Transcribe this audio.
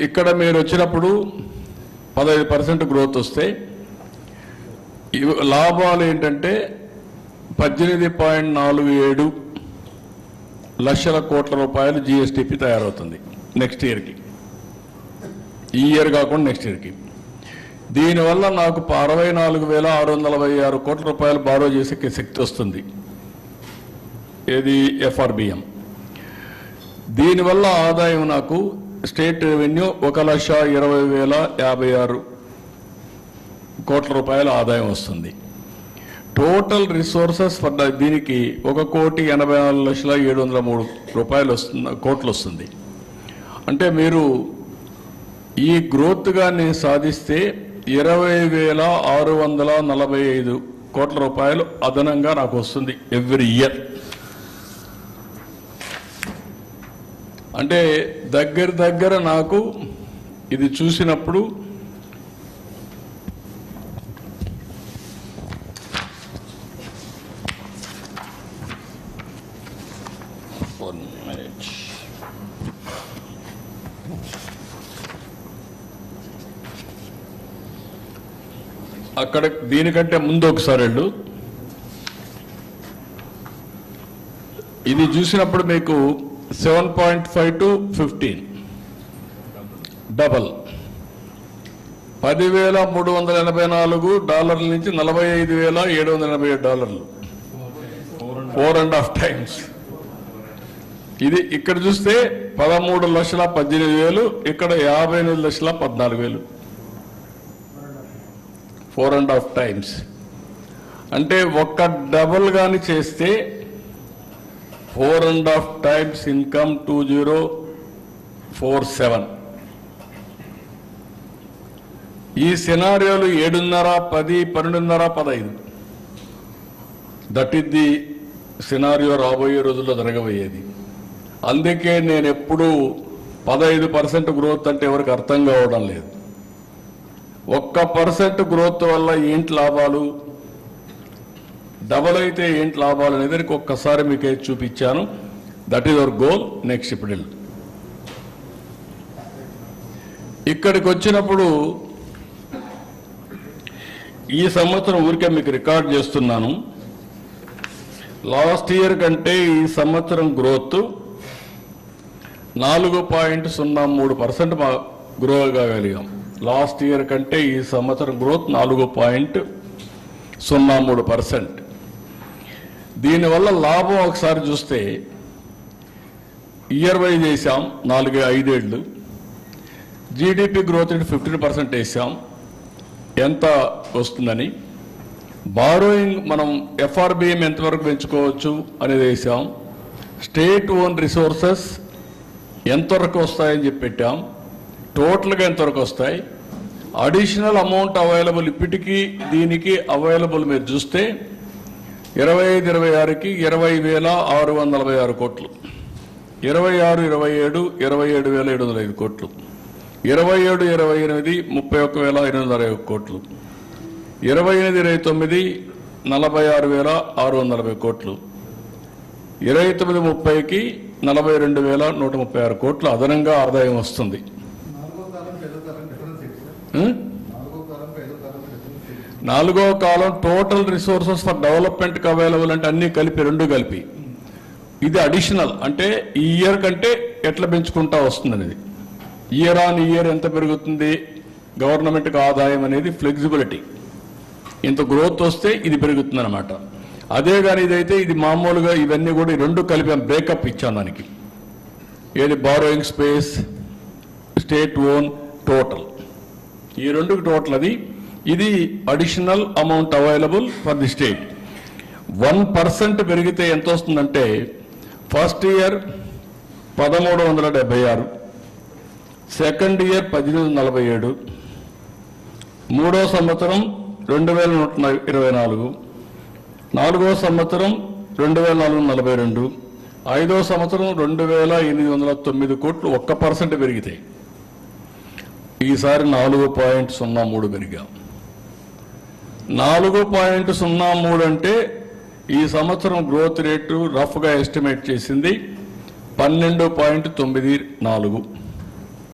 ఇక్కడ మీరు వచ్చినప్పుడు 15% గ్రోత్ వస్తే లాభాలు ఏంటంటే 18.47 లక్షల కోట్ల రూపాయలు జిఎస్టిపి తయారవుతుంది నెక్స్ట్ ఇయర్కి. ఈ ఇయర్ కాకుండా నెక్స్ట్ ఇయర్కి. దీనివల్ల నాకు 64,646 కోట్ల రూపాయలు బారో చేసే శక్తి వస్తుంది. ఏది ఎఫ్ఆర్బిఎం. దీనివల్ల ఆదాయం నాకు స్టేట్ రెవెన్యూ 1,20,056 కోట్ల రూపాయల ఆదాయం వస్తుంది. టోటల్ రిసోర్సెస్ ఫర్ దీనికి 1,84,703 కోట్లు వస్తుంది. అంటే మీరు ఈ గ్రోత్గా నేను సాధిస్తే 20,645 కోట్ల రూపాయలు అదనంగా నాకు వస్తుంది ఎవ్రీ ఇయర్. అంటే దగ్గర నాకు ఇది చూసినప్పుడు అక్కడ దీనికంటే ముందు ఒకసారి వెళ్ళు. ఇది చూసినప్పుడు మీకు 7.5 to 15 డబల్. $10,384 నుంచి $45,787, 4.5 times. ఇది ఇక్కడ చూస్తే 13,18,000, ఇక్కడ 58,14,000, 4.5 times. అంటే ఒక్క డబల్ గాని చేస్తే 4.5 times ఇన్కమ్ 2047. ఈ సినారియోలు 7.5, 10, 12.5, 15. దట్ ఈస్ ది సినారియో రాబోయే రోజుల్లో జరగబోయేది. అందుకే నేను ఎప్పుడూ 15% గ్రోత్ అంటే ఎవరికి అర్థం కావడం లేదు. 1% గ్రోత్ వల్ల ఏంటి లాభాలు, డబల్ అయితే ఏంటి లాభాలు అనేది ఒక్కసారి మీకు చూపించాను. That is our goal. Next ఇప్పుడు ఇక్కడికి వచ్చినప్పుడు ఈ సంవత్సరం ఊరికే మీకు రికార్డ్ చేస్తున్నాను. లాస్ట్ ఇయర్ కంటే ఈ సంవత్సరం గ్రోత్ 4.03% గ్రో కాగలిగాం. లాస్ట్ ఇయర్ కంటే ఈ సంవత్సరం గ్రోత్ 4.03%. దీనివల్ల లాభం ఒకసారి చూస్తే ఇయర్ వైజ్ వేసాం 4-5 ఏళ్ళు. జీడిపి గ్రోత్ రేట్ 15% వేసాం. ఎంత వస్తుందని. బారోయింగ్ మనం ఎఫ్ఆర్బిఎం ఎంతవరకు పెంచుకోవచ్చు అనేది వేసాం. స్టేట్ ఓన్ రిసోర్సెస్ ఎంతవరకు వస్తాయని చెప్పి పెట్టాం. టోటల్గా ఎంతవరకు వస్తాయి. అడిషనల్ అమౌంట్ అవైలబుల్ ఇప్పటికీ దీనికి అవైలబుల్ మీరు చూస్తే 25-26కి 20,646 కోట్లు, 26-27 27,705 కోట్లు, 27-28 31,860 కోట్లు, 28-29 46,640 కోట్లు, 29-30కి 42,136 కోట్లు అదనంగా ఆదాయం వస్తుంది. నాలుగో కాలం total resources for development available అంటే అన్ని కలిపి, రెండు కలిపి. ఇది అడిషనల్ అంటే ఈ ఇయర్ కంటే ఎట్లా పెంచుకుంటా వస్తుంది అనేది. ఇయర్ ఆన్ ఇయర్ ఎంత పెరుగుతుంది గవర్నమెంట్కి ఆదాయం అనేది ఫ్లెక్సిబిలిటీ. ఇంత గ్రోత్ వస్తే ఇది పెరుగుతుంది అనమాట. అదే కానీ ఇదైతే ఇది మామూలుగా ఇవన్నీ కూడా రెండు కలిపి బ్రేకప్ ఇచ్చాం దానికి. ఏది borrowing space, state own, total, ఈ రెండుకి టోటల్ అది. ఇది additional amount available for the state. 1% పెరిగితే ఎంత వస్తుందంటే ఫస్ట్ ఇయర్ 1,376, సెకండ్ ఇయర్ 1,847, మూడో సంవత్సరం 2,124, నాలుగో సంవత్సరం 2,442, ఐదో సంవత్సరం 2,809 కోట్లు 1% పెరిగితాయి. ఈసారి 4.03 పెరిగాం. 4.03 అంటే ఈ సంవత్సరం గ్రోత్ రేటు రఫ్గా ఎస్టిమేట్ చేసింది 12.94.